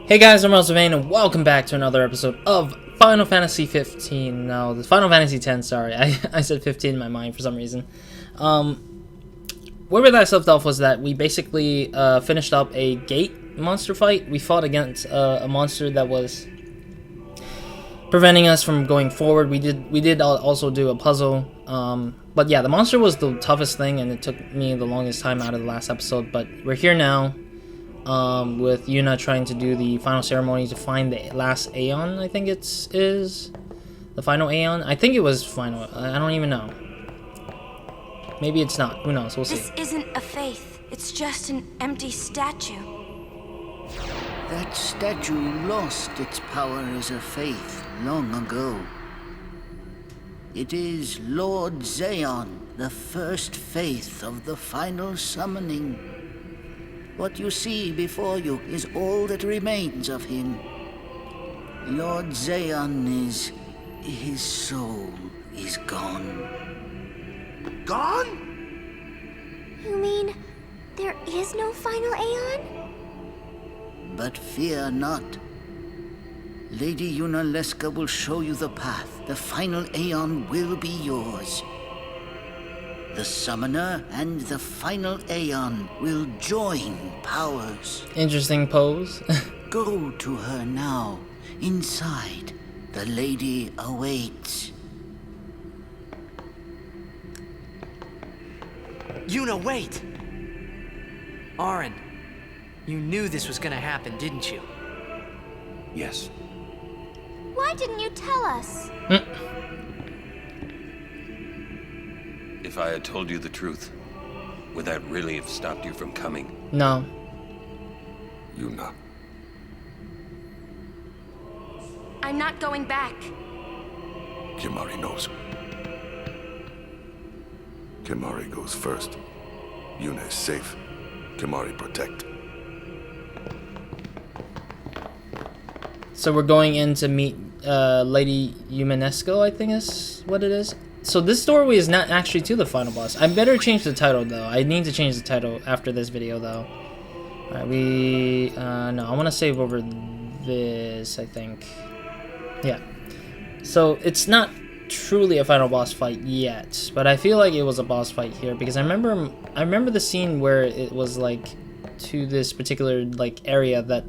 Hey guys, I'm RozaldVaneGAME and welcome back to another episode of Final Fantasy 15. No, the Final Fantasy 10, sorry. I said 15 in my mind for some reason. Where we last left off was that we basically finished up a gate monster fight. We fought against a monster that was preventing us from going forward. We did also do a puzzle. But yeah, the monster was the toughest thing and it took me the longest time out of the last episode. But we're here now. With Yuna trying to do the final ceremony to find the last aeon, I think is the final aeon. I think it was final. I don't even know. Maybe it's not. Who knows? We'll see. This isn't a faith. It's just an empty statue. That statue lost its power as a faith long ago. It is Lord Zeon, the first faith of the final summoning. What you see before you is all that remains of him. Lord Zeon his soul is gone. Gone? You mean there is no final aeon? But fear not. Lady Yunalesca will show you the path. The final aeon will be yours. The summoner and the final aeon will join powers. Interesting pose. Go to her now. Inside, the lady awaits. Yuna, wait! Auron, you knew this was gonna happen, didn't you? Yes. Why didn't you tell us? If I had told you the truth, would that really have stopped you from coming? No. Yuna. I'm not going back. Kimahri knows. Kimahri goes first. Yuna is safe. Kimahri protect. So we're going in to meet Lady Yunalesca, I think is what it is. So this doorway is not actually to the final boss. I better change the title though. I need to change the title after this video though. Alright, no, I want to save over this, I think. Yeah. So it's not truly a final boss fight yet, but I feel like it was a boss fight here because I remember the scene where it was like to this particular like area that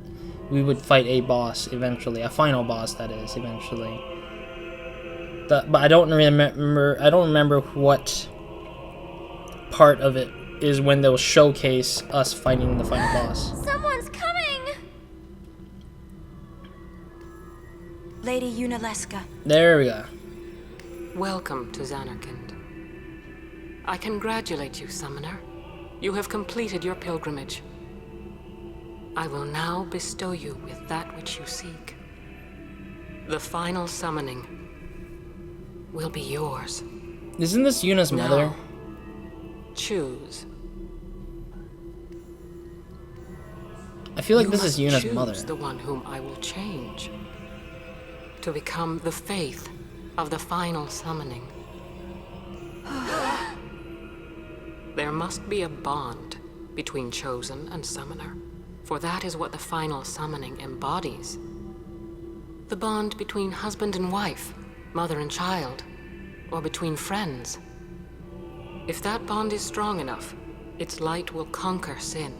we would fight a boss eventually, a final boss that is eventually. But I don't remember what part of it is when they'll showcase us fighting the final boss. Someone's coming! Lady Yunalesca. There we go. Welcome to Zanarkand. I congratulate you, Summoner. You have completed your pilgrimage. I will now bestow you with that which you seek. The final summoning will be yours. Isn't this Yuna's mother? Now, choose. I feel like You this is must Yuna's choose mother. the one whom I will change to become the faith of the final summoning. There must be a bond between chosen and summoner, for that is what the final summoning embodies. The bond between husband and wife, mother and child, or between friends. If that bond is strong enough, its light will conquer sin.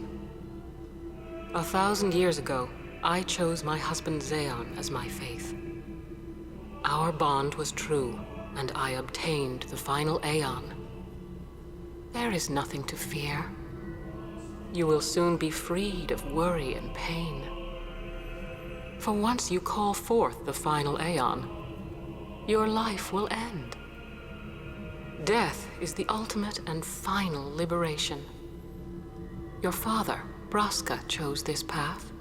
1,000 years ago, I chose my husband Zeon as my faith. Our bond was true, and I obtained the final aeon. There is nothing to fear. You will soon be freed of worry and pain. For once you call forth the final aeon, your life will end. Death is the ultimate and final liberation. Your father, Braska, chose this path.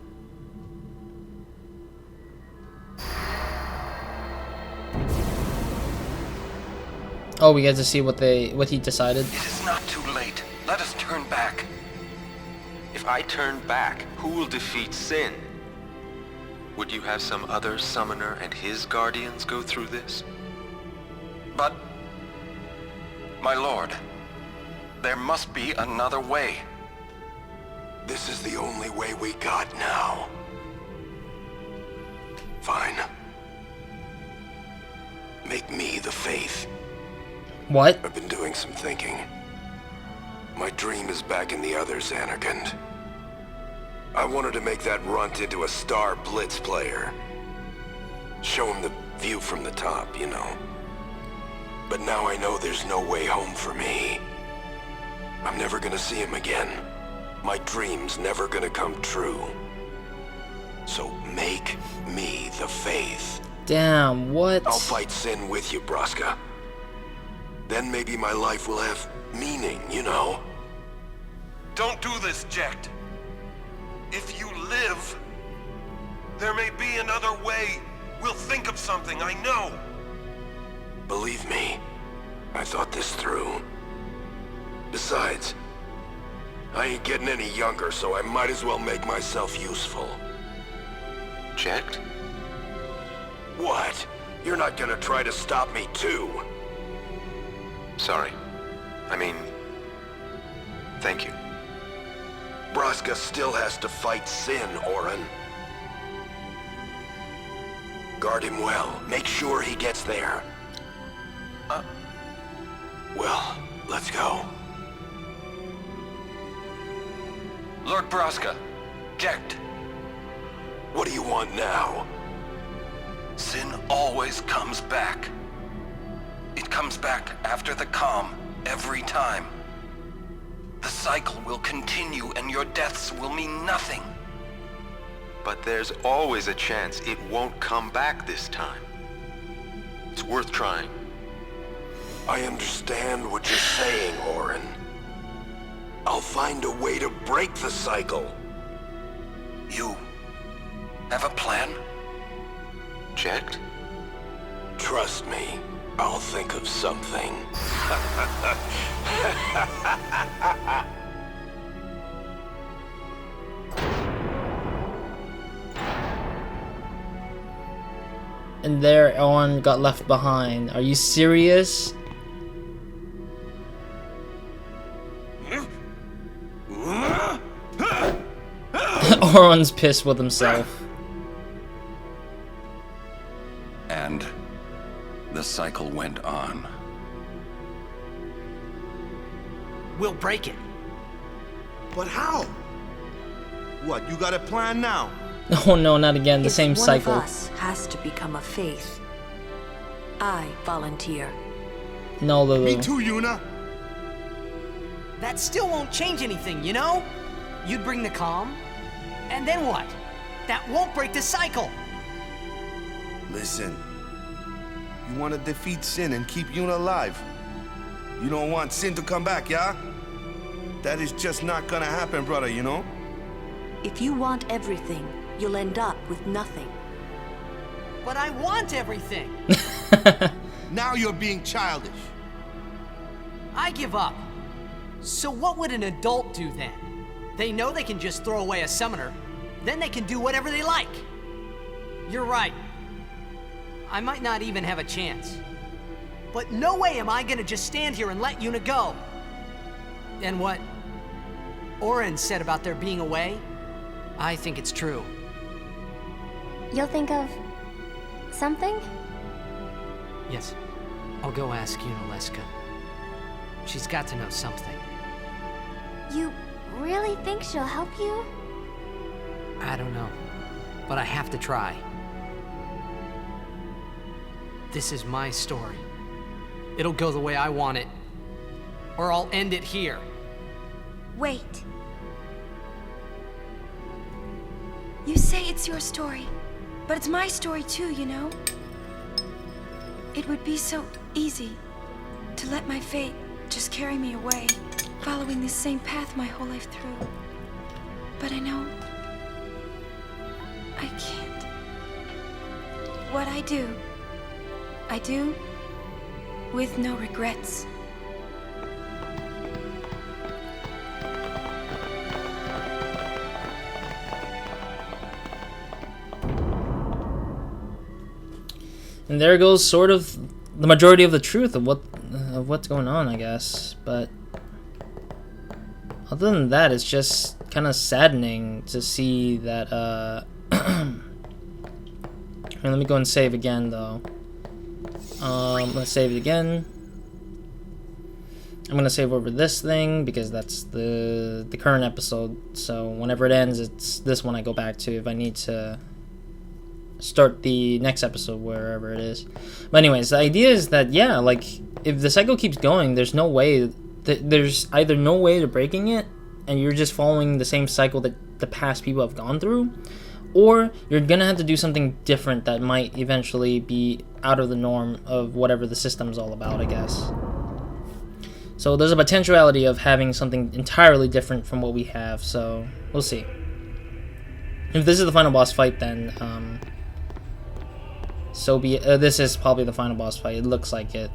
Oh, we get to see what he decided. It is not too late. Let us turn back. If I turn back, who will defeat sin? Would you have some other summoner and his guardians go through this? But, my lord, there must be another way. This is the only way we got now. Fine. Make me the faith. What? I've been doing some thinking. My dream is back in the other Xanarkand. I wanted to make that runt into a star blitz player. Show him the view from the top, you know. But now I know there's no way home for me. I'm never gonna see him again. My dream's never gonna come true. So make me the faith. Damn, what? I'll fight sin with you, Braska. Then maybe my life will have meaning, you know? Don't do this, Jecht. If you live, there may be another way. We'll think of something, I know. Believe me, I thought this through. Besides, I ain't getting any younger, so I might as well make myself useful. Jecht? What? You're not gonna try to stop me too? Sorry. I mean, thank you. Braska still has to fight sin, Orin. Guard him well. Make sure he gets there. Well, let's go. Lord Braska, Jecht. What do you want now? Sin always comes back. It comes back after the calm, every time. The cycle will continue and your deaths will mean nothing. But there's always a chance it won't come back this time. It's worth trying. I understand what you're saying, Orin. I'll find a way to break the cycle. You have a plan? Jecht? Trust me, I'll think of something. And there, Owen got left behind. Are you serious? Owen's pissed with himself. And the cycle went on. We'll break it. But how? What, you got a plan now? Oh no, not again, the same cycle. One of us has to become a faith. I volunteer. No, Lulu. Me too, Yuna. That still won't change anything, you know? You'd bring the calm, and then what? That won't break the cycle. Listen, you want to defeat Sin and keep Yuna alive. You don't want Sin to come back, yeah? That is just not gonna happen, brother, you know? If you want everything, you'll end up with nothing. But I want everything. Now you're being childish. I give up. So what would an adult do then? They know they can just throw away a summoner, then they can do whatever they like. You're right. I might not even have a chance. But no way am I gonna just stand here and let Yuna go. And what Oren said about there being a way, I think it's true. You'll think of something? Yes, I'll go ask Yunalesca. She's got to know something. You really think she'll help you? I don't know, but I have to try. This is my story. It'll go the way I want it, or I'll end it here. Wait. You say it's your story, but it's my story too, you know? It would be so easy to let my fate just carry me away, following this same path my whole life through. But I know I can't. What I do with no regrets. And there goes sort of the majority of the truth of what's going on, I guess. But other than that, it's just kind of saddening to see that Here, let me go and save again, though. Let's save it again. I'm gonna save over this thing because that's the current episode. So whenever it ends, it's this one I go back to if I need to start the next episode wherever it is. But anyways, the idea is that, yeah, like, if the cycle keeps going, there's no way there's either no way to breaking it, and you're just following the same cycle that the past people have gone through, or you're gonna have to do something different that might eventually be out of the norm of whatever the system's all about, I guess. So there's a potentiality of having something entirely different from what we have, so we'll see. If this is the final boss fight, then so be it. This is probably the final boss fight. It looks like it,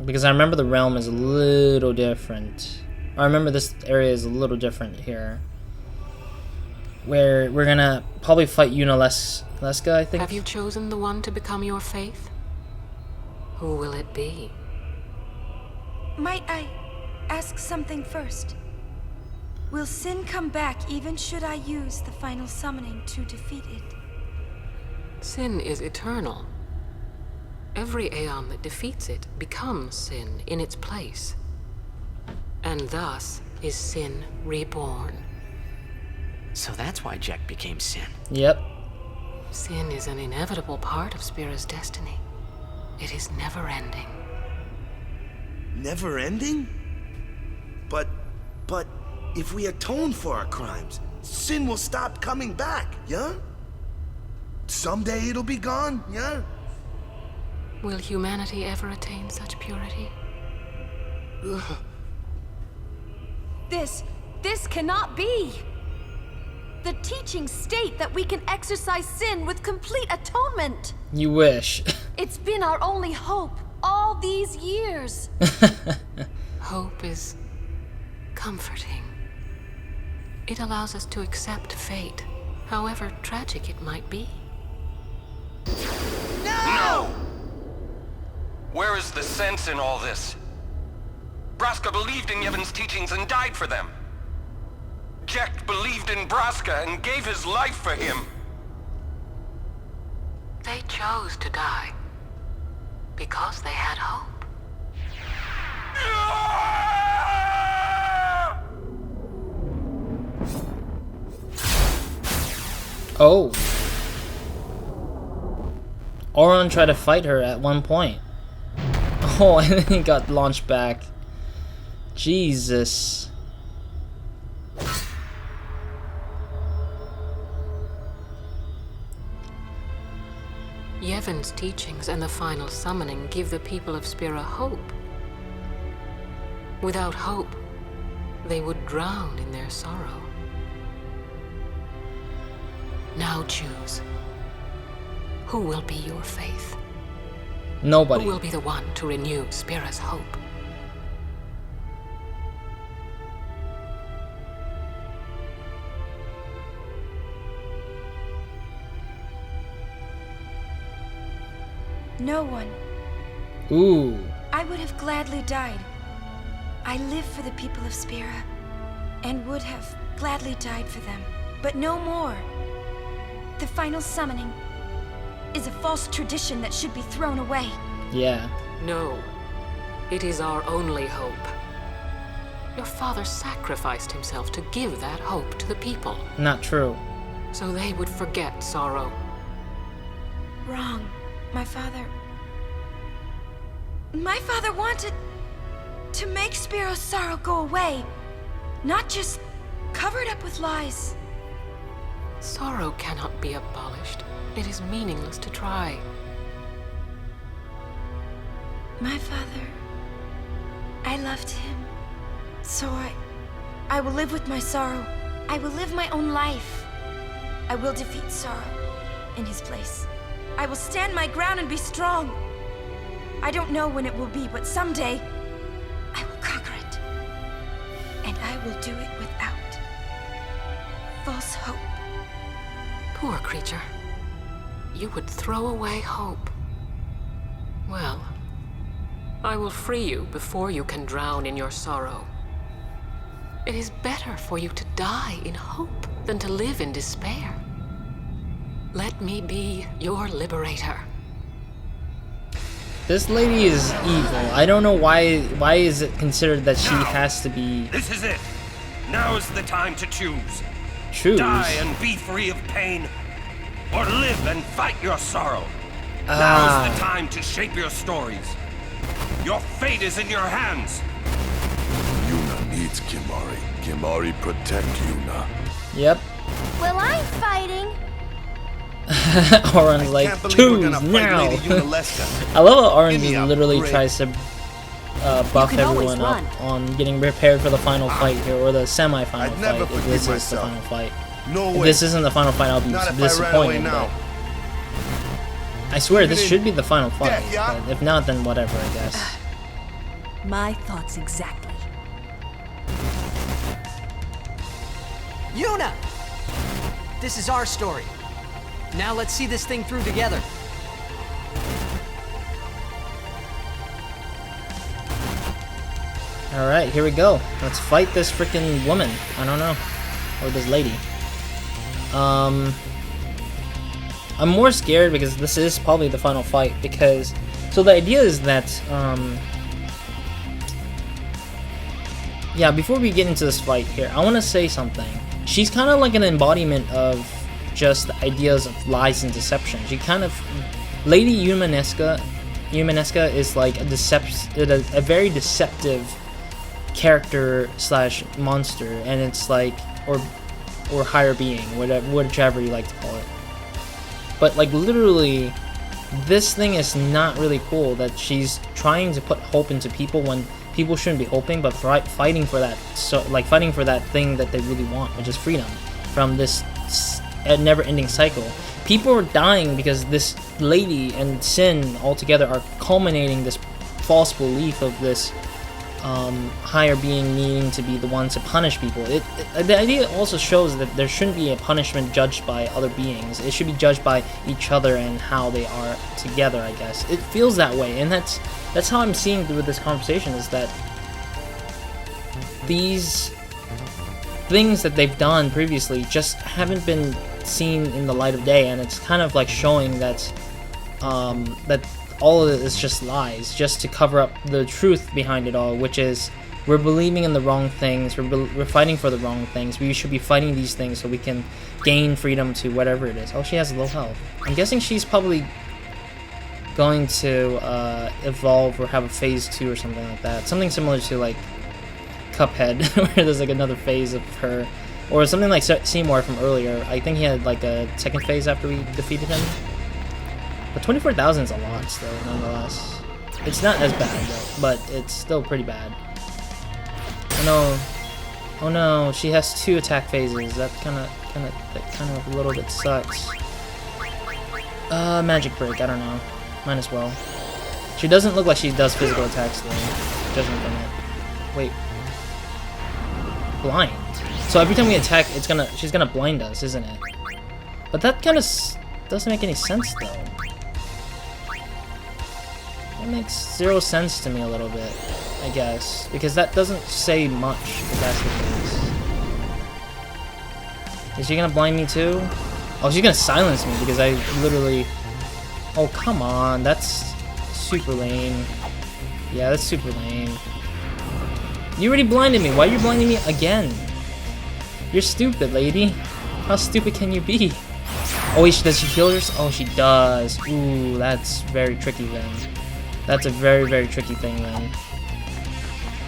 because I remember the realm is a little different. I remember this area is a little different here, where we're gonna probably fight Yunalesca, I think. Have you chosen the one to become your faith? Who will it be? Might I ask something first? Will Sin come back even should I use the final summoning to defeat it? Sin is eternal. Every aeon that defeats it becomes Sin in its place. And thus is Sin reborn. So that's why Jack became Sin. Yep. Sin is an inevitable part of Spira's destiny. It is never-ending. Never ending? But if we atone for our crimes, Sin will stop coming back, yeah? Someday it'll be gone, yeah? Will humanity ever attain such purity? Ugh. This cannot be! The teachings state that we can exercise sin with complete atonement! You wish. It's been our only hope all these years! Hope is comforting. It allows us to accept fate, however tragic it might be. No! Where is the sense in all this? Braska believed in Yevon's teachings and died for them. Jack believed in Braska and gave his life for him. They chose to die because they had hope. Oh. Auron tried to fight her at one point. Oh, and then he got launched back. Jesus. Yevon's teachings and the final summoning give the people of Spira hope. Without hope, they would drown in their sorrow. Now choose. Who will be your faith? Nobody. Who will be the one to renew Spira's hope? No one. Ooh. I would have gladly died. I live for the people of Spira, and would have gladly died for them, but no more. The final summoning is a false tradition that should be thrown away. Yeah. No. It is our only hope. Your father sacrificed himself to give that hope to the people. Not true. So they would forget sorrow. Wrong. My father wanted to make Spiro's sorrow go away, not just cover it up with lies. Sorrow cannot be abolished. It is meaningless to try. My father, I loved him. So I will live with my sorrow. I will live my own life. I will defeat sorrow in his place. I will stand my ground and be strong. I don't know when it will be, but someday I will conquer it. And I will do it without false hope. Poor creature. You would throw away hope. Well, I will free you before you can drown in your sorrow. It is better for you to die in hope than to live in despair. Let me be your liberator. This lady is evil. I don't know why is it considered that she has to be... This is it. Now's the time to choose. Choose? Die and be free of pain, or live and fight your sorrow. Now's the time to shape your stories. Your fate is in your hands. Yuna needs Kimahri. Kimahri protect Yuna. Yep. Well, I'm fighting. Oran's like, choose now. I love how Orange literally tries to buff everyone up on getting prepared for the final fight here, or the semi-final fight, if this is the final fight. If this isn't the final fight, I'll be disappointed. But I swear, this should be the final fight. But if not, then whatever, I guess. My thoughts exactly. Yuna! This is our story. Now let's see this thing through together. Alright, here we go. Let's fight this freaking woman. I don't know. Or this lady. I'm more scared because this is probably the final fight, because... So the idea is that, yeah, before we get into this fight here, I want to say something. She's kind of like an embodiment of just the ideas of lies and deception. She kind of... Lady Yunalesca is like a very deceptive character slash monster, and it's like... Or higher being, whichever you like to call it. But like literally, this thing is not really cool that she's trying to put hope into people when people shouldn't be hoping, but fighting for that. So like fighting for that thing that they really want, which is freedom from this never-ending cycle. People are dying because this lady and Sin altogether are culminating this false belief of this higher being needing to be the one to punish people. The idea also shows that there shouldn't be a punishment judged by other beings. It should be judged by each other and how they are together, I guess. It feels that way, and that's how I'm seeing through this conversation, is that these things that they've done previously just haven't been seen in the light of day, and it's kind of like showing that that all of it is just lies, just to cover up the truth behind it all, which is we're believing in the wrong things, we're fighting for the wrong things. We should be fighting these things so we can gain freedom to whatever it is. Oh, she has low health. I'm guessing she's probably going to evolve or have a phase 2 or something like that. Something similar to like Cuphead, where there's like another phase of her, or something like Seymour from earlier. I think he had like a second phase after we defeated him. But 24,000 is a lot still, nonetheless. It's not as bad though, but it's still pretty bad. Oh no! Oh no! She has 2 attack phases. That kind of a little bit sucks. Magic break. I don't know. Might as well. She doesn't look like she does physical attacks though. Judging from it. Wait. Blind. So every time we attack, she's gonna blind us, isn't it? But that kind of doesn't make any sense though. That makes 0 sense to me a little bit, I guess, because that doesn't say much if that's the case. Is she gonna blind me too? Oh, she's gonna silence me because I literally... Oh, come on, that's super lame. Yeah, that's super lame. You already blinded me. Why are you blinding me again? You're stupid, lady. How stupid can you be? Oh, wait, does she heal herself? Oh, she does. Ooh, that's very tricky then. That's a very, very tricky thing then.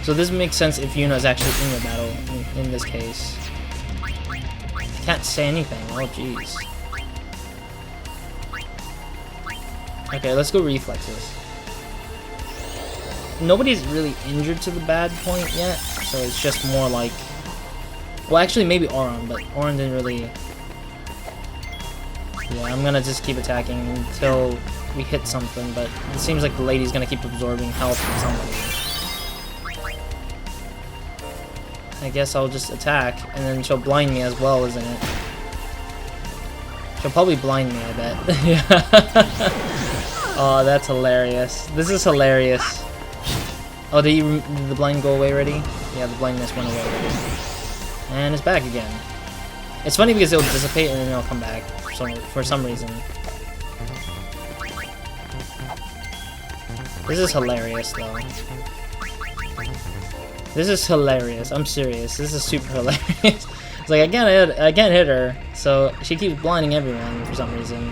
So this makes sense if Yuna is actually in the battle in this case. Can't say anything. Oh, jeez. Okay, let's go reflexes. Nobody's really injured to the bad point yet, so it's just more like... Well, actually, maybe Auron, but Auron didn't really... Yeah, I'm gonna just keep attacking until we hit something, but it seems like the lady's gonna keep absorbing health from somebody. I guess I'll just attack, and then she'll blind me as well, isn't it? She'll probably blind me, I bet. Yeah. Oh, that's hilarious. This is hilarious. Oh, did the blind go away already? Yeah, the blindness went away already. And it's back again. It's funny because it'll dissipate and then it'll come back for some reason. This is hilarious though. This is hilarious. I'm serious. This is super hilarious. It's like I can't hit her, so she keeps blinding everyone for some reason.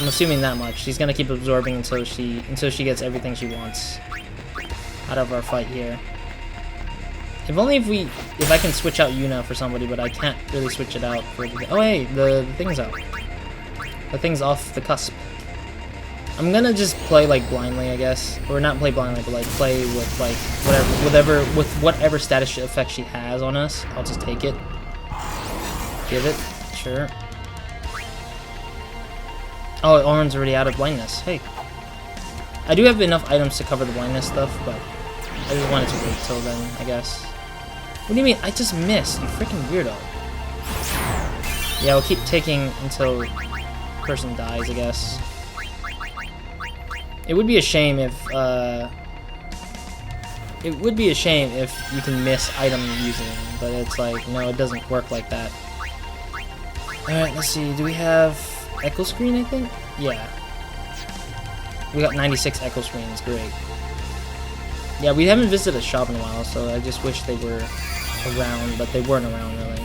I'm assuming that much. She's gonna keep absorbing until she gets everything she wants out of our fight here. If only if I can switch out Yuna for somebody, but I can't really switch it out for the. Oh hey, the thing's out. The thing's off the cusp. I'm gonna just play like blindly, I guess, or not play blindly, but like play with like whatever status effect she has on us. I'll just take it, give it, sure. Oh, Oren's already out of blindness. Hey, I do have enough items to cover the blindness stuff, but I just wanted to wait till then, I guess. What do you mean? I just missed, you freaking weirdo. Yeah, we'll keep taking until the person dies, I guess. It would be a shame if you can miss item using, but it's like, no, it doesn't work like that. Alright, let's see, do we have Echo Screen, I think? Yeah. We got 96 Echo Screens, great. Yeah, we haven't visited a shop in a while, so I just wish they were around, but they weren't around, really.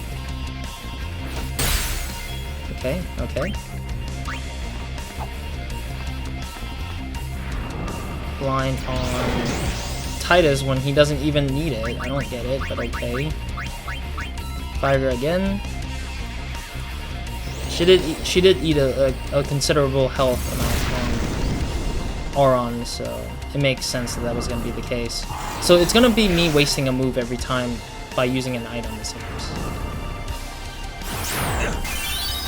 Okay, okay. Blind on Titus when he doesn't even need it. I don't get it, but okay. Fire her again. She did eat a considerable health amount on Auron, so it makes sense that was going to be the case. So it's going to be me wasting a move every time by using an item, it seems.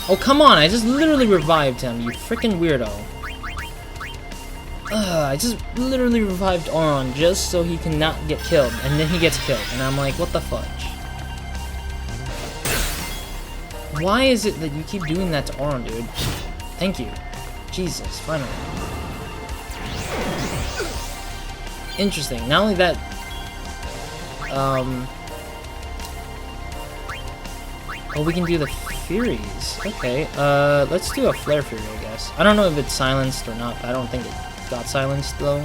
Oh, come on, I just literally revived him, you freaking weirdo. I just literally revived Auron just so he cannot get killed, and then he gets killed, and I'm like, what the fudge? Why is it that you keep doing that to Auron, dude? Thank you. Jesus, finally. Interesting. Not only that, oh, we can do the Furies. Okay, let's do a Flare Fury, I guess. I don't know if it's silenced or not, but I don't think it got silenced, though.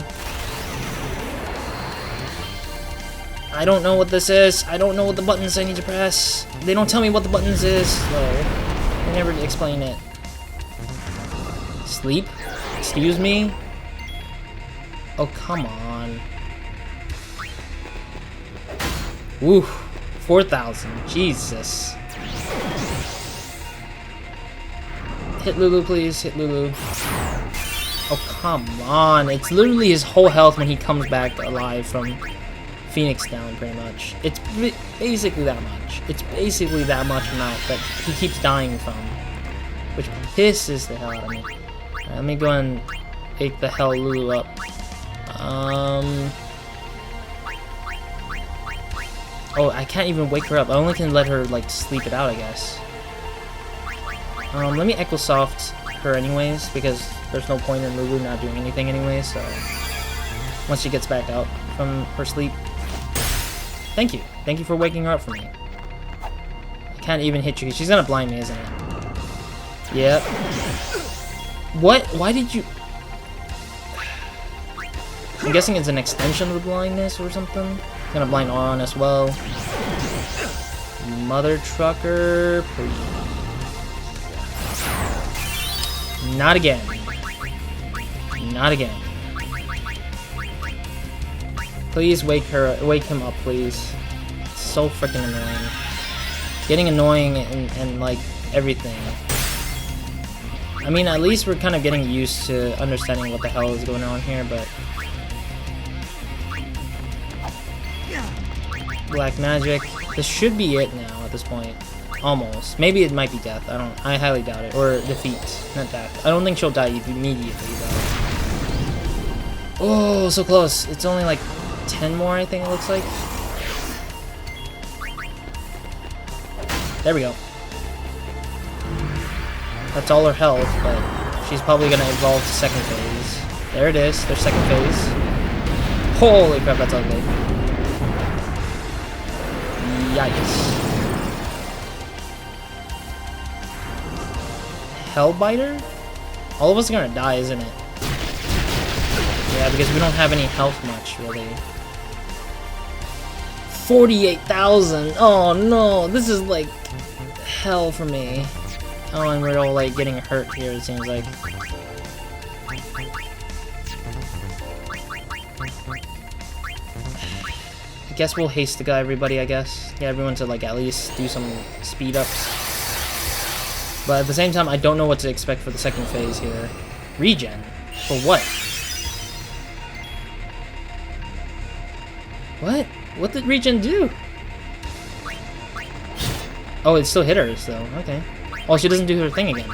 I don't know what this is. I don't know what the buttons I need to press. They don't tell me what the buttons is, though. They never explain it. Sleep? Excuse me? Oh, come on. Woo. 4,000. Jesus. Hit Lulu, please. Hit Lulu. Oh, come on. It's literally his whole health when he comes back alive from Phoenix down, pretty much. It's basically that much. It's basically that much amount that he keeps dying from. Which pisses the hell out of me. Alright, let me go and take the hell Lulu up. Oh, I can't even wake her up. I only can let her, like, sleep it out, I guess. Let me Echo Soft her anyways, because there's no point in Lulu not doing anything anyway, so once she gets back out from her sleep. Thank you. Thank you for waking her up for me. I can't even hit you. She's gonna blind me, isn't it? Yep. What? Why did you... I'm guessing it's an extension of the blindness or something. Gonna blind Auron as well. Mother trucker, please. Not again. Not again. Please wake him up, please. It's so freaking annoying. Getting annoying and like everything. I mean, at least we're kind of getting used to understanding what the hell is going on here, but Black Magic. This should be it now at this point. Almost. Maybe it might be death. I highly doubt it. Or defeat. Not death. I don't think she'll die immediately though. Oh, so close. It's only like 10 more, I think it looks like. There we go. That's all her health, but she's probably gonna evolve to second phase. There it is. Their second phase. Holy crap, that's ugly. Yikes. Hellbiter? All of us are gonna die, isn't it? Yeah, because we don't have any health much, really. 48,000! Oh no, this is like hell for me. Oh, and we're all like getting hurt here, it seems like. I guess we'll haste the guy, everybody, I guess. Get everyone to like at least do some speed ups. But at the same time, I don't know what to expect for the second phase here. Regen? For what? What? What did regen do? Oh, it still hit her, though. Okay. Oh, she doesn't do her thing again.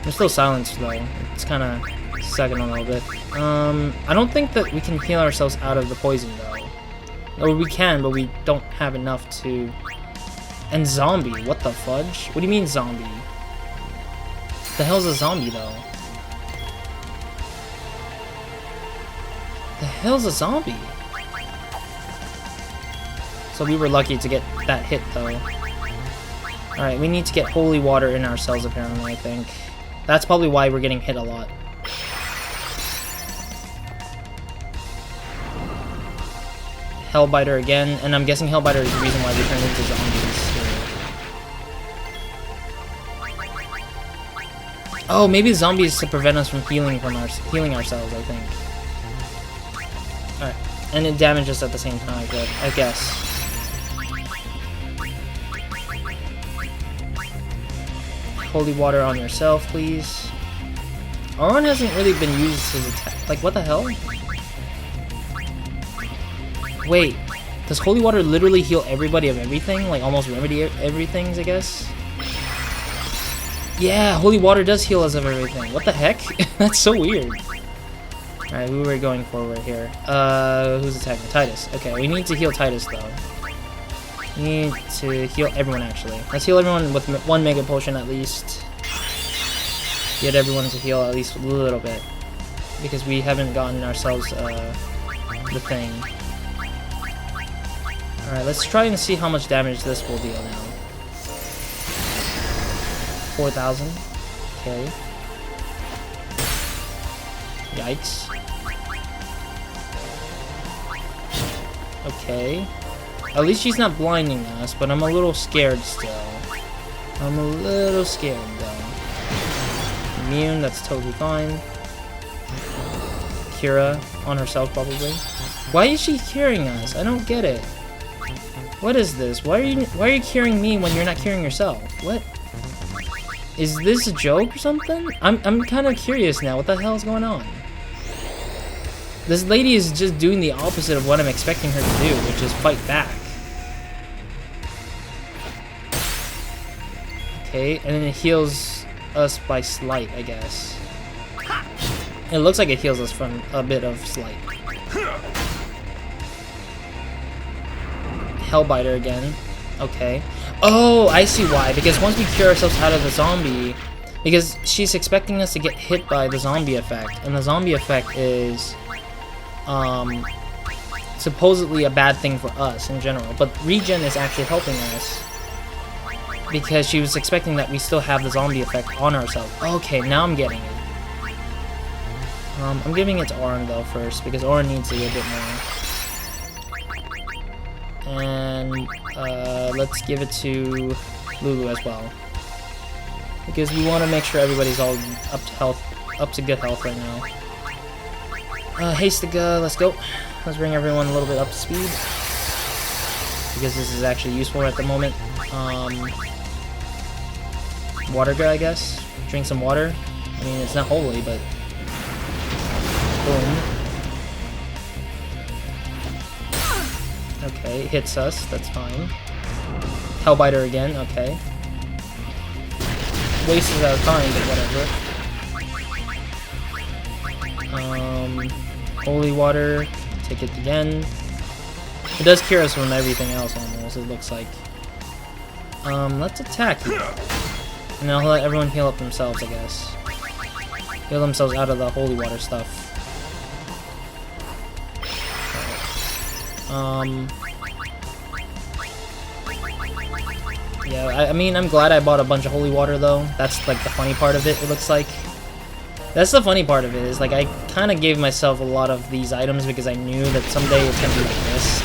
I'm still silenced, though. It's kind of sucking a little bit. I don't think that we can heal ourselves out of the poison, though. Or we can, but we don't have enough to... And zombie. What the fudge? What do you mean zombie? The hell's a zombie, though? The hell's a zombie? So we were lucky to get that hit, though. Alright, we need to get holy water in ourselves, apparently, I think. That's probably why we're getting hit a lot. Hellbiter again, and I'm guessing Hellbiter is the reason why we turned into zombies. Oh, maybe zombies to prevent us from healing ourselves, I think. Alright, and it damages at the same time, but I guess. Holy water on yourself, please. Aron hasn't really been used his attack. Like, what the hell? Wait, does holy water literally heal everybody of everything? Like, almost remedy everything, I guess? Yeah, holy water does heal us of everything. What the heck? That's so weird. Alright, we were going forward here. Who's attacking? Titus. Okay, we need to heal Titus, though. We need to heal everyone, actually. Let's heal everyone with one mega potion, at least. Get everyone to heal at least a little bit. Because we haven't gotten ourselves, the thing. Alright, let's try and see how much damage this will deal now. 4,000. Okay. Yikes. Okay. At least she's not blinding us, but I'm a little scared still. I'm a little scared, though. Immune, that's totally fine. Cura on herself, probably. Why is she curing us? I don't get it. What is this? Why are you curing me when you're not curing yourself? What? Is this a joke or something? I'm kind of curious now. What the hell is going on? This lady is just doing the opposite of what I'm expecting her to do, which is fight back. Okay, and then it heals us by slight, I guess. It looks like it heals us from a bit of slight. Hellbiter again. Okay. Oh, I see why. Because once we cure ourselves out of the zombie, because she's expecting us to get hit by the zombie effect, and the zombie effect is supposedly a bad thing for us in general, but regen is actually helping us because she was expecting that we still have the zombie effect on ourselves. Okay, now I'm getting it. I'm giving it to Auron though first because Auron needs it a bit more. And let's give it to Lulu as well, because we want to make sure everybody's all up to good health right now. Hastica, let's go. Let's bring everyone a little bit up to speed, because this is actually useful at the moment. Water guy, I guess. Drink some water. I mean, it's not holy, but boom. Okay, hits us. That's fine. Hellbiter again. Okay. Wastes our time, but whatever. Holy water. Take it again. It does cure us from everything else almost, it looks like. Let's attack you. And I'll let everyone heal up themselves, I guess. Heal themselves out of the holy water stuff. Yeah, I mean, I'm glad I bought a bunch of holy water, though. That's, like, the funny part of it, it looks like. That's the funny part of it, is, like, I kind of gave myself a lot of these items because I knew that someday it's going to be like this.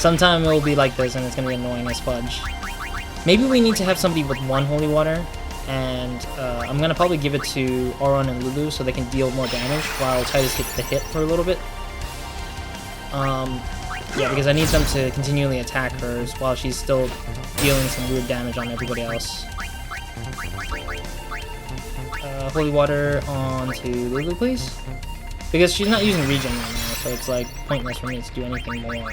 Sometime it will be like this, and it's going to be annoying as fudge. Maybe we need to have somebody with 1 holy water, and I'm going to probably give it to Auron and Lulu so they can deal more damage while Titus hits the hit for a little bit. Yeah, because I need them to continually attack her while she's still dealing some weird damage on everybody else. Holy water onto Lulu, please. Because she's not using regen right now, so it's like pointless for me to do anything more.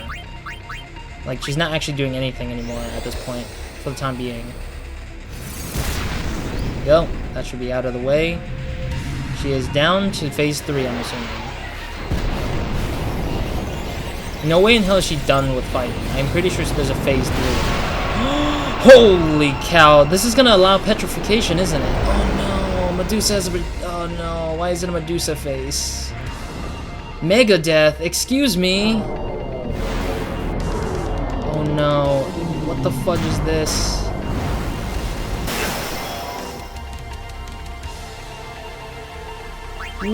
Like, she's not actually doing anything anymore at this point, for the time being. There we go. That should be out of the way. She is down to phase 3, I'm assuming. No way in hell is she done with fighting. I'm pretty sure there's a phase 3. Holy cow! This is gonna allow petrification, isn't it? Oh no, Medusa has a... Oh no, why is it a Medusa face? Mega Death, excuse me? Oh no, what the fudge is this?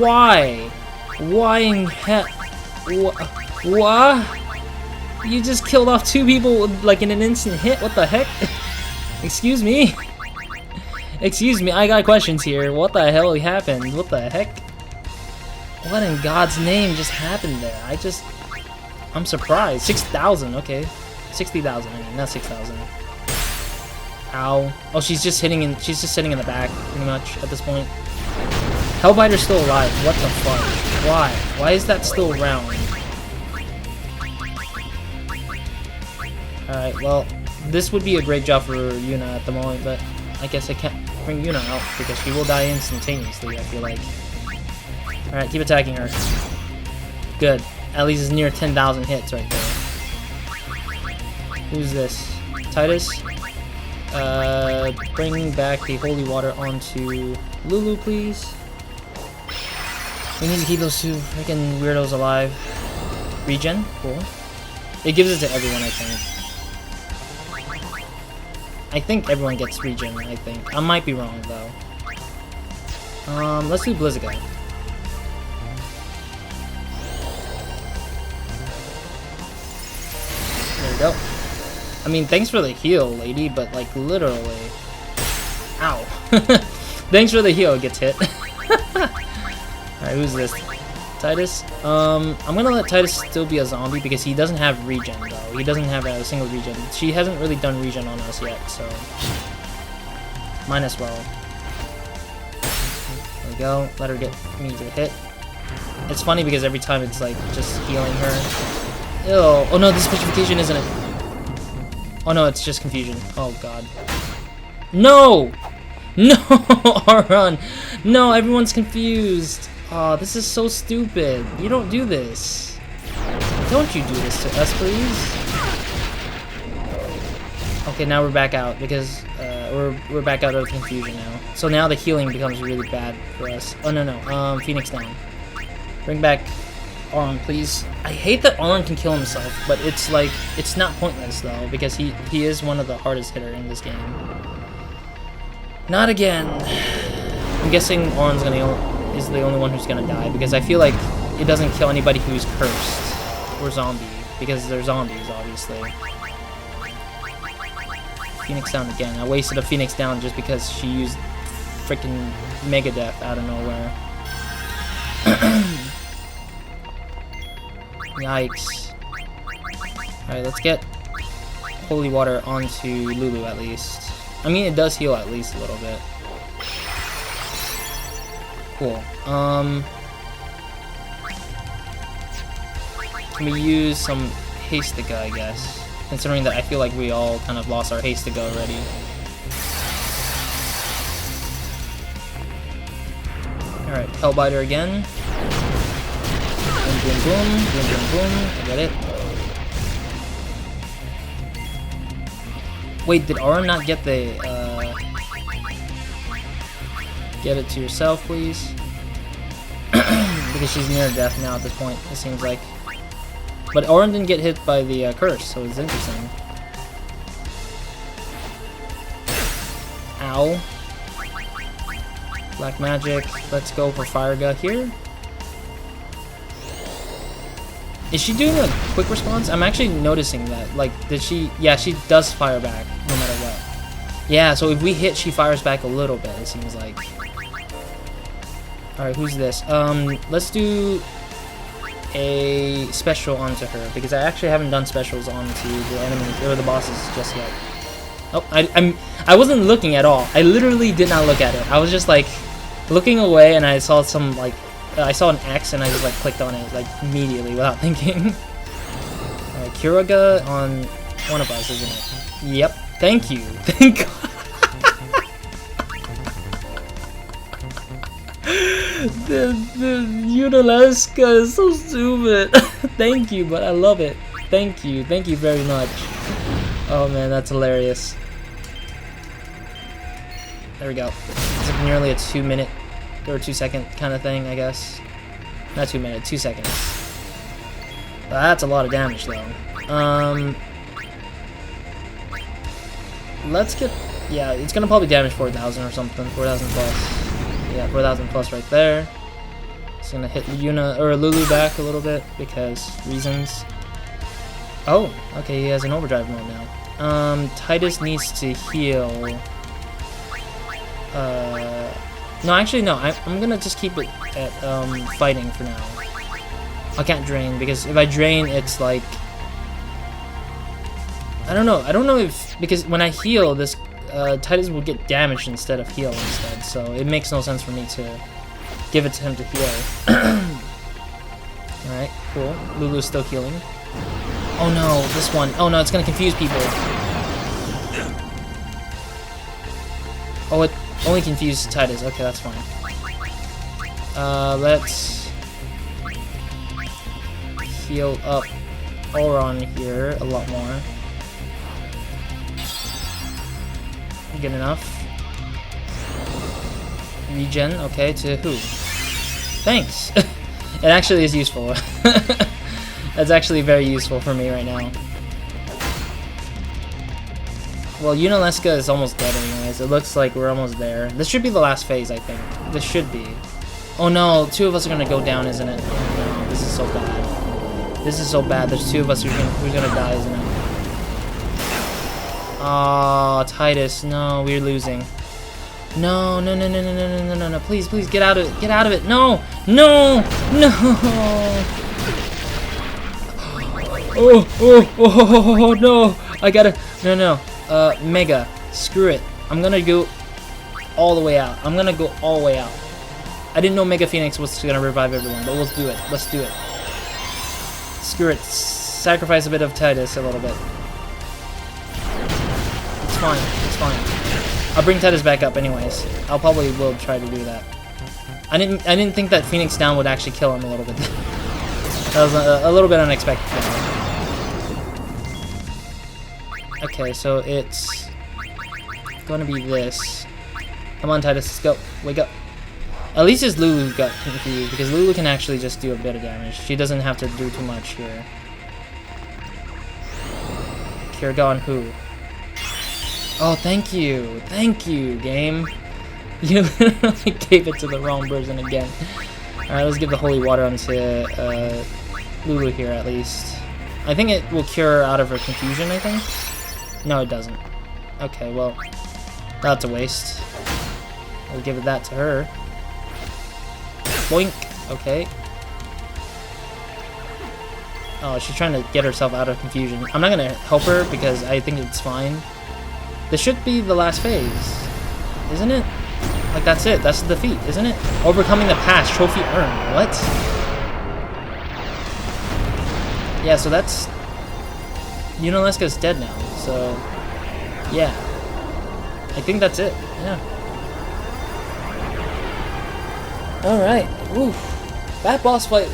Why? Why in hell? What? You just killed off 2 people like in an instant hit? What the heck? Excuse me? Excuse me, I got questions here. What the hell happened? What the heck? What in God's name just happened there? I'm surprised. 6,000, okay. 60,000, I mean, not 6,000. Ow. Oh, she's just sitting in the back, pretty much, at this point. Hellbiter's still alive. What the fuck? Why? Why is that still around? Alright, well, this would be a great job for Yuna at the moment, but I guess I can't bring Yuna out because she will die instantaneously, I feel like. Alright, keep attacking her. Good. At least it's near 10,000 hits right there. Who's this? Titus? Bring back the holy water onto Lulu, please. We need to keep those 2 freaking weirdos alive. Regen? Cool. It gives it to everyone, I think. I think everyone gets regen, I think. I might be wrong, though. Let's do Blizzaga. There we go. I mean, thanks for the heal, lady, but, like, literally... Ow. Thanks for the heal, it gets hit. Alright, who's this? Titus? I'm gonna let Titus still be a zombie because he doesn't have regen, though. He doesn't have a single regen. She hasn't really done regen on us yet, so... Might as well. There we go. Let her get me to hit. It's funny because every time it's, like, just healing her. Ew. Oh no, this petrification, isn't it? Oh no, it's just confusion. Oh god. No! No! Auron! No, everyone's confused. Oh, this is so stupid. You don't do this. Don't you do this to us, please? Okay, now we're back out because we're back out of confusion now. So now the healing becomes really bad for us. Oh no, Phoenix down. Bring back Auron, please. I hate that Auron can kill himself, but it's like it's not pointless though because he is one of the hardest hitter in this game. Not again. I'm guessing Auron's is the only one who's gonna die because I feel like it doesn't kill anybody who's cursed or zombie because they're zombies, obviously. Phoenix down again. I wasted a Phoenix down just because she used freaking Mega Death out of nowhere. Yikes. Alright, let's get holy water onto Lulu at least. I mean, it does heal at least a little bit. Cool. Can we use some Hastiga, I guess? Considering that I feel like we all kind of lost our Hastiga already. Alright, Hellbiter again. Boom, boom, boom, boom, boom, boom. I got it. Wait, did Auron not get the, Get it to yourself, please. Because she's near death now at this point, it seems like. But Auron didn't get hit by the curse, so it's interesting. Ow. Black magic. Let's go for Fire Gut here. Is she doing a quick response? I'm actually noticing that. Like, did she... Yeah, she does fire back, no matter what. Yeah, so if we hit, she fires back a little bit, it seems like. Alright, who's this? Let's do a special onto her, because I actually haven't done specials onto the enemies, or the bosses just yet. Oh, I wasn't looking at all. I literally did not look at it. I was just, like, looking away, and I saw some, like... I saw an X and I just like clicked on it like immediately without thinking. Alright, Kiraga on one of us, isn't it? Yep. Thank you. Thank God. the Yunalesca is so stupid. Thank you, but I love it. Thank you. Thank you very much. Oh man, that's hilarious. There we go. It's like nearly a 2 minute or 2 second kind of thing, I guess. Not 2 minutes, 2 seconds. That's a lot of damage, though. Let's get... Yeah, it's gonna probably damage 4,000 or something. 4,000 plus. Yeah, 4,000 plus right there. It's gonna hit Yuna or Lulu back a little bit because reasons. Oh, okay, he has an overdrive mode now. Titus needs to heal. No, actually, no. I'm gonna just keep it at fighting for now. I can't drain because if I drain, it's like I don't know. I don't know if because when I heal, this Titus will get damaged instead of heal instead. So it makes no sense for me to give it to him to heal. All right, cool. Lulu's still healing. Oh no, this one. Oh no, it's gonna confuse people. Oh, it only confused Titus. Okay, that's fine. Let's heal up Auron here a lot more. Good enough. Regen, okay, to who? Thanks! It actually is useful. That's actually very useful for me right now. Well, Yunalesca is almost dead anyways. It looks like we're almost there. This should be the last phase, I think. This should be. Oh no, 2 of us are gonna go down, isn't it? Oh no, this is so bad. This is so bad. There's 2 of us who's gonna die, isn't it? Oh, Titus, no, we're losing. No, no, no, no, no, no, no, no, no, please, please, get out of it, get out of it. No, no, no. Oh, oh, oh, no, I gotta, no. Mega, screw it. I'm gonna go all the way out. I'm gonna go all the way out. I didn't know Mega Phoenix was gonna revive everyone, but let's do it. Let's do it. Screw it. Sacrifice a bit of Titus a little bit. It's fine. It's fine. I'll bring Titus back up anyways. I'll probably will try to do that. I didn't think that Phoenix down would actually kill him a little bit. That was a little bit unexpected. Okay, so it's gonna be this. Come on, Titus, let's go. Wake up. At least his Lulu got confused, because Lulu can actually just do a bit of damage. She doesn't have to do too much here. Kiraga who? Oh, thank you. Thank you, game. You literally gave it to the wrong person again. Alright, let's give the holy water onto Lulu here, at least. I think it will cure her out of her confusion, I think. No, it doesn't. Okay, well, that's a waste. We'll give it that to her. Boink. Okay. Oh, she's trying to get herself out of confusion. I'm not gonna help her because I think it's fine. This should be the last phase, isn't it? Like, that's it. That's the defeat, isn't it? Overcoming the past. Trophy earned. What? Yeah, so that's... Yunalesca's dead now, so... Yeah. I think that's it. Yeah. Alright. Oof. That boss fight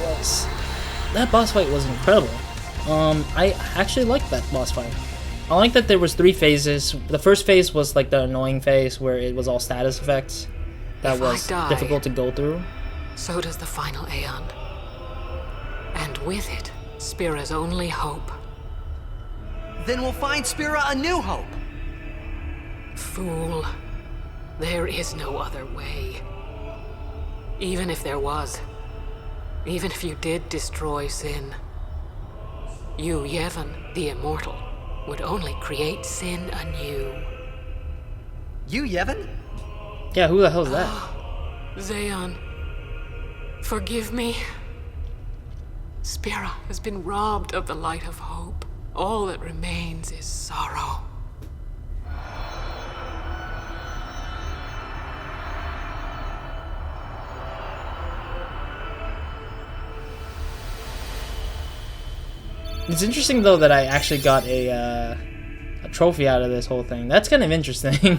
was incredible. I actually liked that boss fight. I like that there was 3 phases. The first phase was like the annoying phase where it was all status effects. That was difficult to go through. So does the final aeon. And with it, Spira's only hope. Then we'll find Spira a new hope. Fool. There is no other way. Even if there was, even if you did destroy Sin, you, Yevon, the Immortal, would only create Sin anew. You, Yevon? Yeah, who the hell is that? Zeon, forgive me. Spira has been robbed of the light of hope. All that remains is sorrow. It's interesting though that I actually got a trophy out of this whole thing. That's kind of interesting.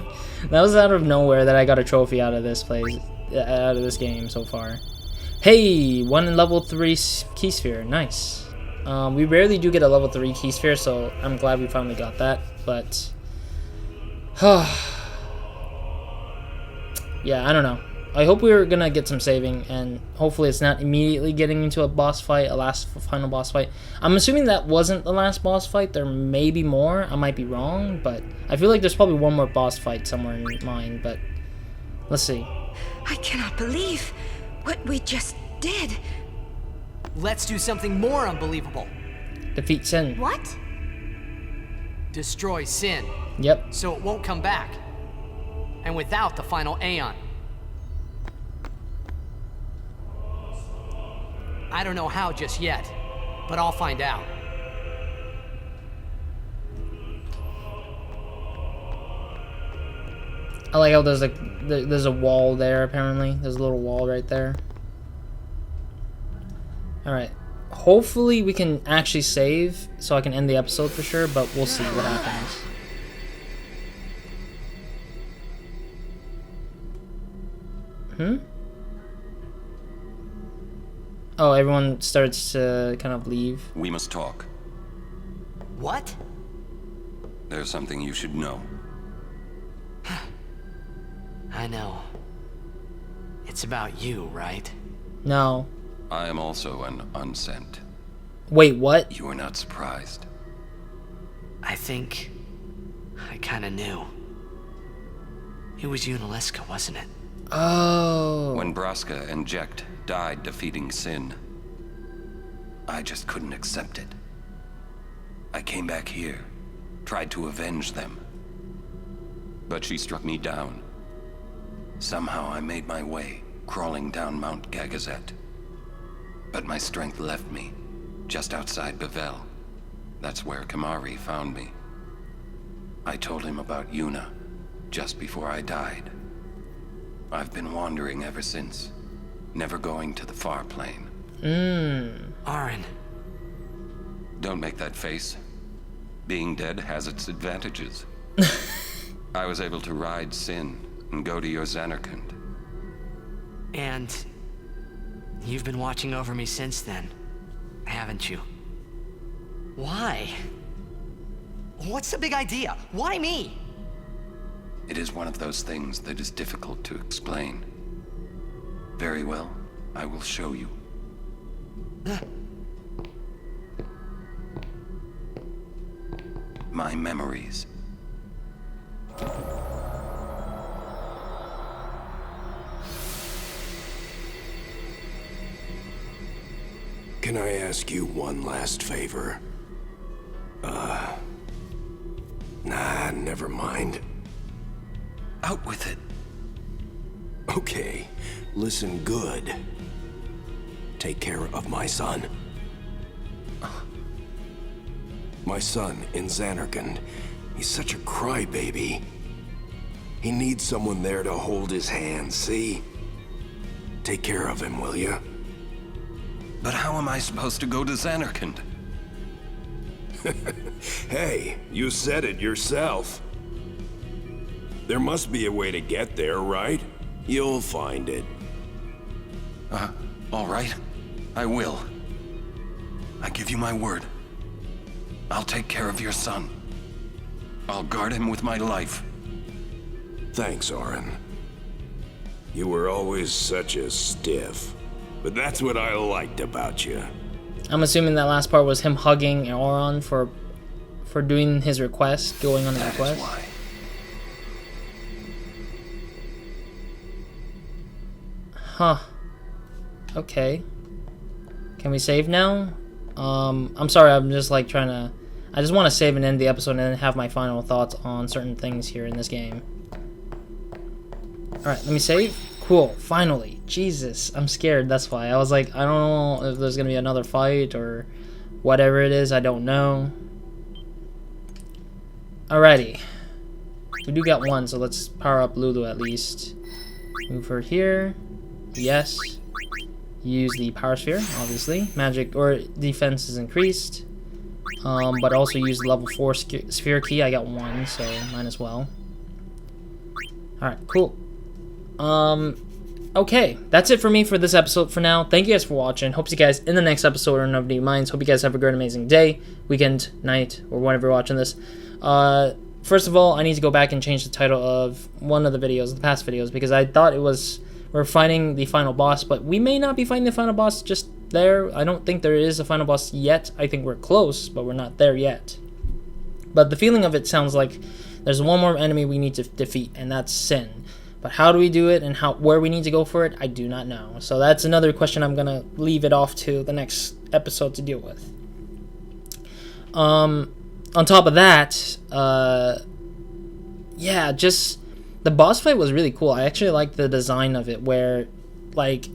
That was out of nowhere that I got a trophy out of this out of this game so far. Hey, one in level 3 key sphere. Nice. We rarely do get a level 3 key sphere, so I'm glad we finally got that. But yeah, I don't know. I hope we're gonna get some saving, and hopefully it's not immediately getting into a boss fight, a final boss fight. I'm assuming that wasn't the last boss fight. There may be more. I might be wrong, but I feel like there's probably one more boss fight somewhere in mind, but let's see. I cannot believe what we just did. Let's do something more unbelievable. Defeat Sin. What? Destroy Sin. Yep. So it won't come back. And without the final aeon. I don't know how just yet, but I'll find out. I like how there's a wall there, apparently. There's a little wall right there. Alright. Hopefully we can actually save so I can end the episode for sure, but we'll see what happens. Oh, everyone starts to kind of leave. We must talk. What? There's something you should know. I know. It's about you, right? No. I am also an unsent. Wait, what? You are not surprised. I think I kinda knew. It was Yunalesca, wasn't it? Oh. When Braska and Jecht died defeating Sin, I just couldn't accept it. I came back here, tried to avenge them. But she struck me down. Somehow I made my way, crawling down Mount Gagazet. But my strength left me, just outside Bevel. That's where Kamari found me. I told him about Yuna, just before I died. I've been wandering ever since, never going to the far plane. Aren. Don't make that face. Being dead has its advantages. I was able to ride Sin and go to your Zanarkand. And you've been watching over me since then, haven't you? Why? What's the big idea? Why me? It is one of those things that is difficult to explain. Very well, I will show you. My memories. Can I ask you one last favor? Nah, never mind. Out with it. Okay, listen good. Take care of my son. My son in Zanarkand. He's such a crybaby. He needs someone there to hold his hand, see? Take care of him, will you? But how am I supposed to go to Zanarkand? Hey, you said it yourself. There must be a way to get there, right? You'll find it. All right. I will. I give you my word. I'll take care of your son. I'll guard him with my life. Thanks, Aren. You were always such a stiff. But that's what I liked about you. I'm assuming that last part was him hugging Auron for doing his request, going on the request. That is why. Huh. Okay. Can we save now? I'm sorry, I'm just like trying to... I just want to save and end the episode and then have my final thoughts on certain things here in this game. Alright, let me save. Cool, finally. Jesus, I'm scared, that's why. I was like, I don't know if there's going to be another fight or whatever it is, I don't know. Alrighty. We do got one, so let's power up Lulu at least. Move her here. Yes. Use the power sphere, obviously. Magic or defense is increased. But also use the level 4 sphere key. I got one, so might as well. Alright, cool. Okay, that's it for me for this episode for now. Thank you guys for watching. Hope to see you guys in the next episode of Nobody Minds. Hope you guys have a great, amazing day, weekend, night, or whenever you're watching this. First of all, I need to go back and change the title of one of the videos, the past videos, because I thought it was we're fighting the final boss, but we may not be fighting the final boss just there. I don't think there is a final boss yet. I think we're close, but we're not there yet. But the feeling of it sounds like there's one more enemy we need to defeat, and that's Sin. But how do we do it and where we need to go for it, I do not know. So that's another question I'm going to leave it off to the next episode to deal with. On top of that, yeah, just the boss fight was really cool. I actually liked the design of it, where like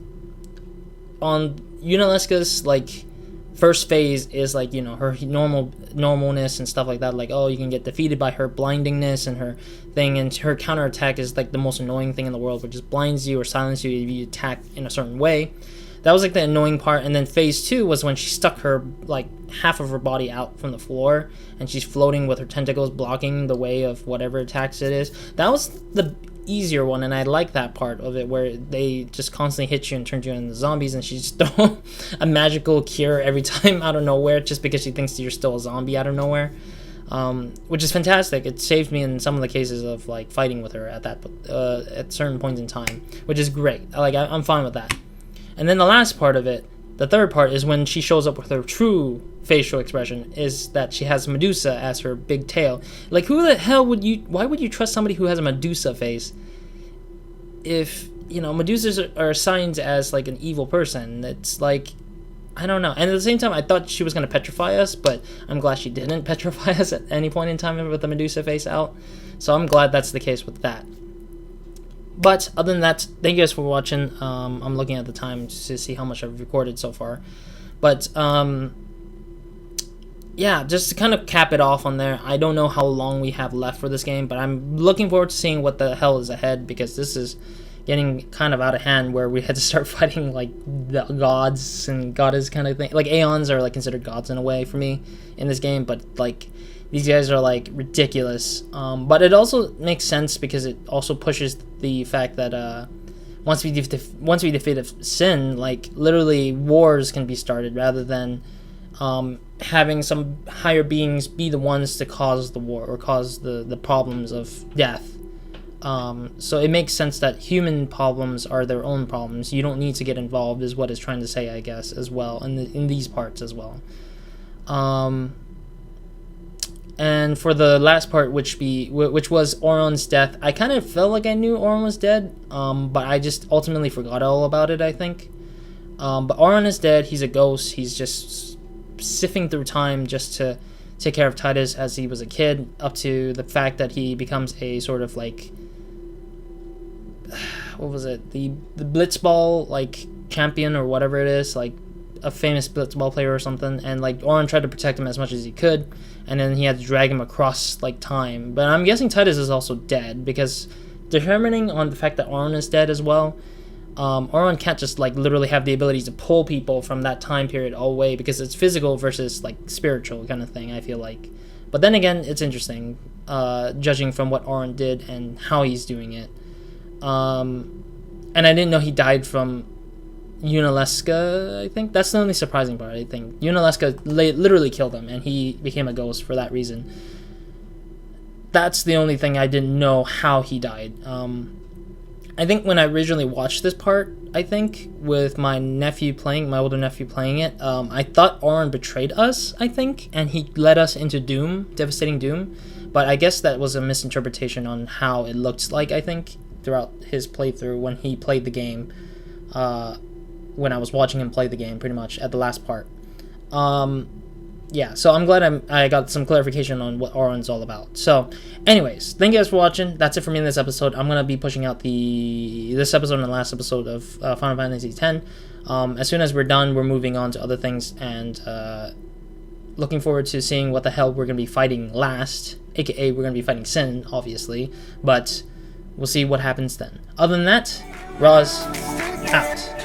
on Yunalesca's like first phase is like, you know, her normalness and stuff like that, like, oh, you can get defeated by her blindingness and her thing, and her counterattack is like the most annoying thing in the world, which just blinds you or silences you if you attack in a certain way. That was like the annoying part. And then phase 2 was when she stuck her like half of her body out from the floor and she's floating with her tentacles blocking the way of whatever attacks it is. That was the easier one, and I like that part of it, where they just constantly hit you and turn you into zombies, and she's still a magical cure every time out of nowhere just because she thinks you're still a zombie out of nowhere, which is fantastic. It saved me in some of the cases of like fighting with her at that at certain points in time, which is great. I'm fine with that. And then the last part of it, the third part, is when she shows up with her true facial expression, is that she has Medusa as her big tail. Like, who the hell would you... Why would you trust somebody who has a Medusa face if, you know, Medusas are assigned as, like, an evil person? It's like... I don't know. And at the same time, I thought she was going to petrify us, but I'm glad she didn't petrify us at any point in time with the Medusa face out. So I'm glad that's the case with that. But other than that, thank you guys for watching. I'm looking at the time to see how much I've recorded so far. But, yeah, just to kind of cap it off on there, I don't know how long we have left for this game, but I'm looking forward to seeing what the hell is ahead, because this is getting kind of out of hand, where we had to start fighting, like, the gods and goddess kind of thing. Like, aeons are, like, considered gods in a way for me in this game, but, like... These guys are, like, ridiculous. But it also makes sense because it also pushes the fact that once we defeat Sin, like, literally wars can be started rather than having some higher beings be the ones to cause the war or cause the problems of death. So it makes sense that human problems are their own problems. You don't need to get involved, is what it's trying to say, I guess, as well, in these parts as well. And for the last part, which was Auron's death, I kind of felt like I knew Auron was dead, but I just ultimately forgot all about it, I think. But Auron is dead. He's a ghost. He's just sifting through time just to take care of Titus as he was a kid, up to the fact that he becomes a sort of like... What was it? The Blitzball, like, champion or whatever it is, like, a famous blitzball player or something, and like Auron tried to protect him as much as he could, and then he had to drag him across like time. But I'm guessing Titus is also dead, because determining on the fact that Auron is dead as well, Auron can't just like literally have the ability to pull people from that time period all the way, because it's physical versus like spiritual kind of thing, I feel like. But then again, it's interesting, judging from what Auron did and how he's doing it. And I didn't know he died from Yunalesca, I think. That's the only surprising part, I think. Yunalesca literally killed him, and he became a ghost for that reason. That's the only thing I didn't know how he died. I think when I originally watched this part, I think, with my older nephew playing it, I thought Auron betrayed us, I think, and he led us into doom, devastating doom. But I guess that was a misinterpretation on how it looked like, I think, throughout his playthrough when he played the game. when I was watching him play the game, pretty much at the last part. Yeah, so I'm glad I got some clarification on what Auron's all about. So, anyways, thank you guys for watching. That's it for me in this episode. I'm going to be pushing out this episode and the last episode of Final Fantasy X. As soon as we're done, we're moving on to other things, and looking forward to seeing what the hell we're going to be fighting last, aka we're going to be fighting Sin, obviously, but we'll see what happens then. Other than that, Roz, out.